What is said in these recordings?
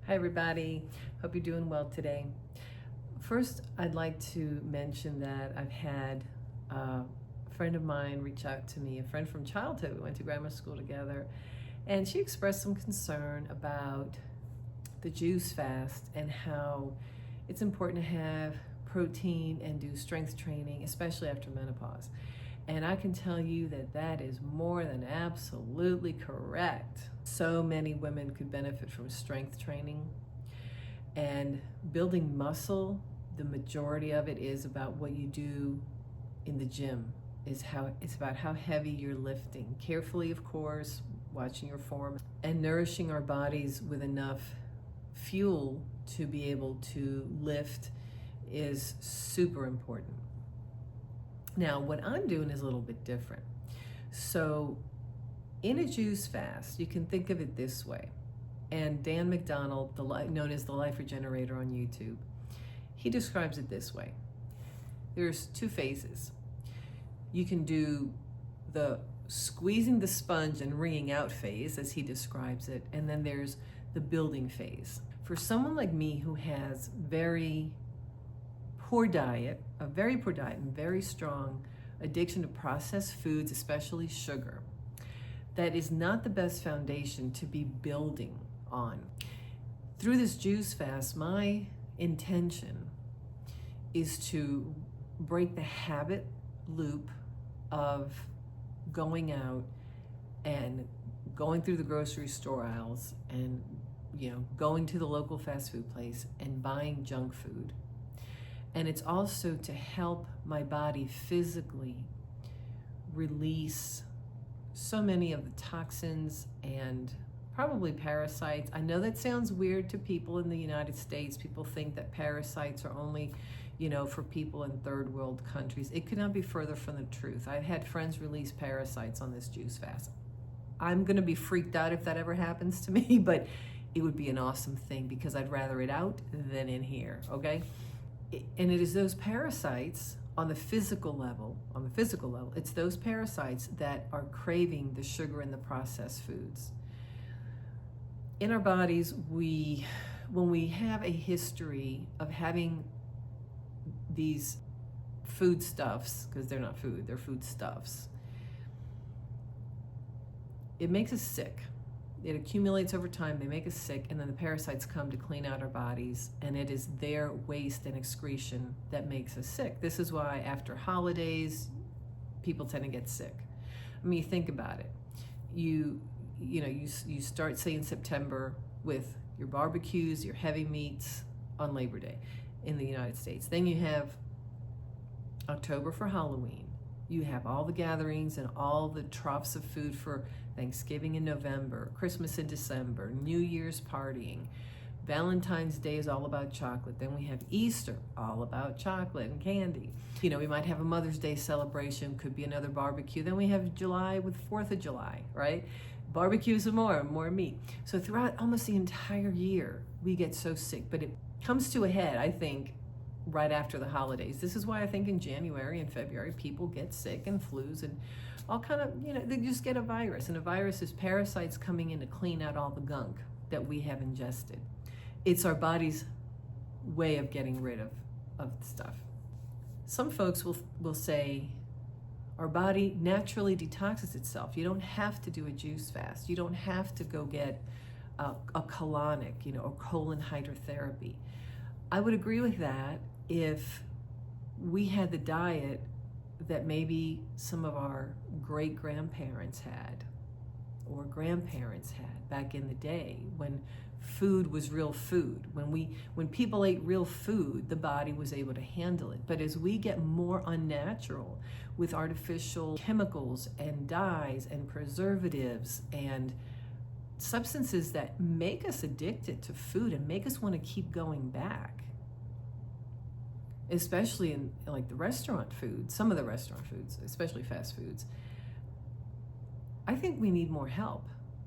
Hi everybody, hope you're doing well today. First, I'd like to mention that I've had a friend of mine reach out to me, a friend from childhood. We went to grammar school together, and she expressed some concern about the juice fast and how it's important to have protein and do strength training, especially after menopause. And I can tell you that that is more than absolutely correct. So many women could benefit from strength training. And building muscle, the majority of it is about what you do in the gym. It's about how heavy you're lifting. Carefully, of course, watching your form and nourishing our bodies with enough fuel to be able to lift is super important. Now, what I'm doing is a little bit different. So in a juice fast, you can think of it this way. And Dan McDonald, known as the Life Regenerator on YouTube, he describes it this way. There's two phases. You can do the squeezing the sponge and wringing out phase, as he describes it, and then there's the building phase. For someone like me who has a very poor diet and very strong addiction to processed foods, especially sugar, that is not the best foundation to be building on. Through this juice fast, my intention is to break the habit loop of going out and going through the grocery store aisles and going to the local fast food place and buying junk food. And it's also to help my body physically release so many of the toxins and probably parasites. I know that sounds weird to people in the United States. People think that parasites are only, for people in third world countries. It could not be further from the truth. I've had friends release parasites on this juice fast. I'm gonna be freaked out if that ever happens to me, but it would be an awesome thing because I'd rather it out than in here, okay? And it is those parasites on the physical level, it's those parasites that are craving the sugar and the processed foods. In our bodies, when we have a history of having these foodstuffs, because they're not food, they're foodstuffs, it makes us sick. It accumulates over time, they make us sick, and then the parasites come to clean out our bodies, and it is their waste and excretion that makes us sick. This is why after holidays, people tend to get sick. I mean, think about it. You start, say, in September with your barbecues, your heavy meats on Labor Day in the United States. Then you have October for Halloween. You have all the gatherings and all the troughs of food for Thanksgiving in November, Christmas in December, New Year's partying. Valentine's Day is all about chocolate. Then we have Easter, all about chocolate and candy. We might have a Mother's Day celebration, could be another barbecue. Then we have July with 4th of July, right? Barbecues and more meat. So throughout almost the entire year, we get so sick, but it comes to a head, I think, right after the holidays. This is why I think in January and February, people get sick and flus and all kind of, they just get a virus. And a virus is parasites coming in to clean out all the gunk that we have ingested. It's our body's way of getting rid of stuff. Some folks will say, our body naturally detoxes itself. You don't have to do a juice fast. You don't have to go get a colonic, or colon hydrotherapy. I would agree with that if we had the diet that maybe some of our great-grandparents had or grandparents had back in the day when food was real food. When people ate real food, the body was able to handle it. But as we get more unnatural with artificial chemicals and dyes and preservatives and substances that make us addicted to food and make us want to keep going back, especially in like the restaurant food, some of the restaurant foods, especially fast foods, I think we need more help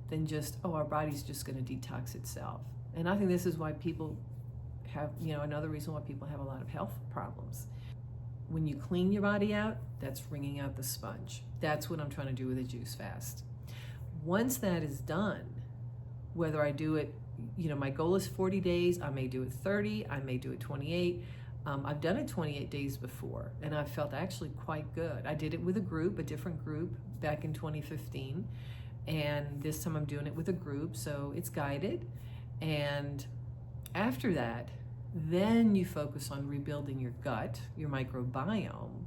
than just, our body's just going to detox itself. And I think this is why people have, another reason why people have a lot of health problems. When you clean your body out, that's wringing out the sponge. That's what I'm trying to do with a juice fast. Once that is done, whether I do it my goal is 40 days. I may do it 30, I may do it 28. I've done it 28 days before, and I felt actually quite good. I did it with a different group back in 2015, and this time I'm doing it with a group, so it's guided. And after that, then you focus on rebuilding your gut, your microbiome,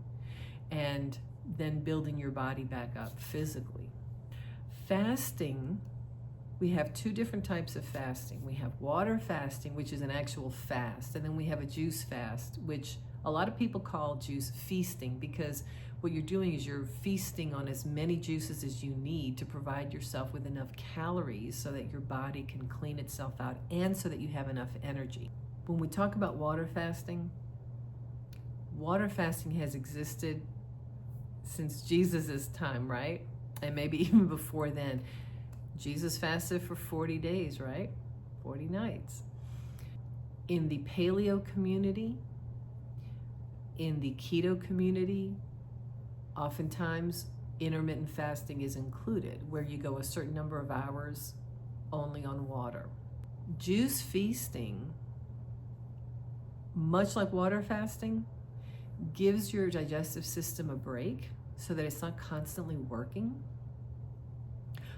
and then building your body back up physically. Fasting, we have two different types of fasting. We have water fasting, which is an actual fast, and then we have a juice fast, which a lot of people call juice feasting, because what you're doing is you're feasting on as many juices as you need to provide yourself with enough calories so that your body can clean itself out and so that you have enough energy. When we talk about water fasting has existed since Jesus' time, right? And maybe even before then. Jesus fasted for 40 days, right? 40 nights. In the paleo community, in the keto community, oftentimes intermittent fasting is included, where you go a certain number of hours only on water. Juice feasting, much like water fasting, gives your digestive system a break so that it's not constantly working,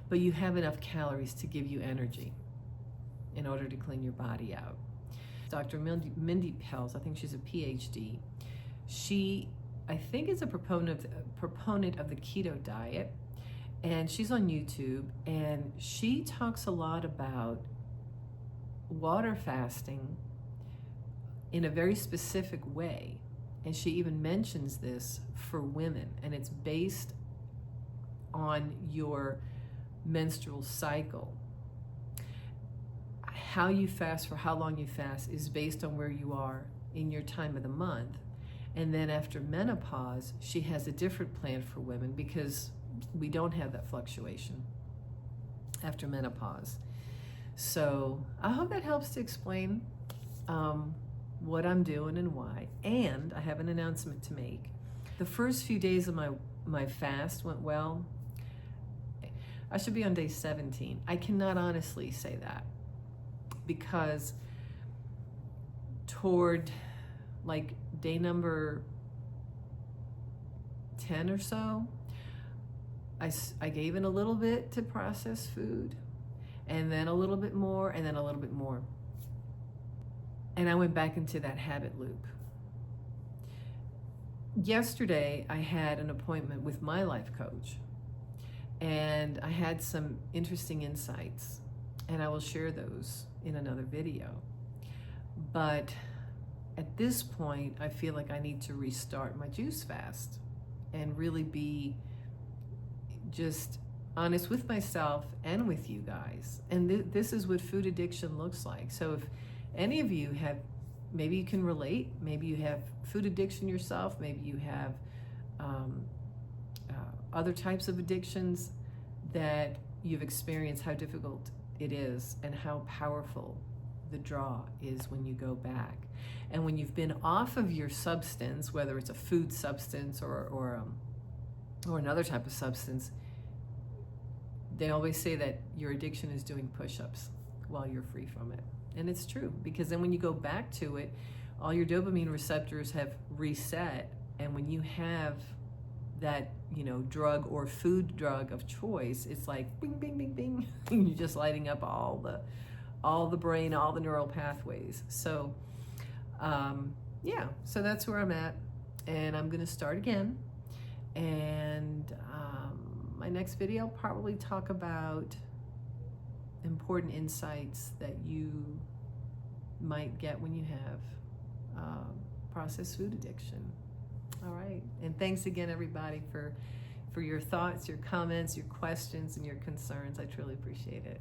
but you have enough calories to give you energy in order to clean your body out. Dr. Mindy Pelz, I think she's a PhD. She, I think, is a proponent of the keto diet, and she's on YouTube, and she talks a lot about water fasting in a very specific way, and she even mentions this for women, and it's based on your menstrual cycle. How you fast, for how long you fast, is based on where you are in your time of the month. And then after menopause, she has a different plan for women, because we don't have that fluctuation after menopause. So I hope that helps to explain what I'm doing and why. And I have an announcement to make. The first few days of my fast went well. I should be on day 17. I cannot honestly say that, because toward like day number 10 or so, I gave in a little bit to processed food, and then a little bit more, and then a little bit more. And I went back into that habit loop. Yesterday, I had an appointment with my life coach, and I had some interesting insights, and I will share those in another video. But at this point, I feel like I need to restart my juice fast and really be just honest with myself and with you guys. And this is what food addiction looks like. So if any of you have, maybe you can relate, maybe you have food addiction yourself, maybe you have other types of addictions that you've experienced, how difficult it is and how powerful the draw is when you go back. And when you've been off of your substance, whether it's a food substance or another type of substance, they always say that your addiction is doing push-ups while you're free from it. And it's true, because then when you go back to it, all your dopamine receptors have reset, and when you have that, drug or food drug of choice, it's like bing, bing, bing, bing. You're just lighting up all the brain, all the neural pathways. So, so that's where I'm at, and I'm gonna start again. And my next video, I'll probably talk about important insights that you might get when you have processed food addiction. All right, and thanks again, everybody, for your thoughts, your comments, your questions, and your concerns. I truly appreciate it.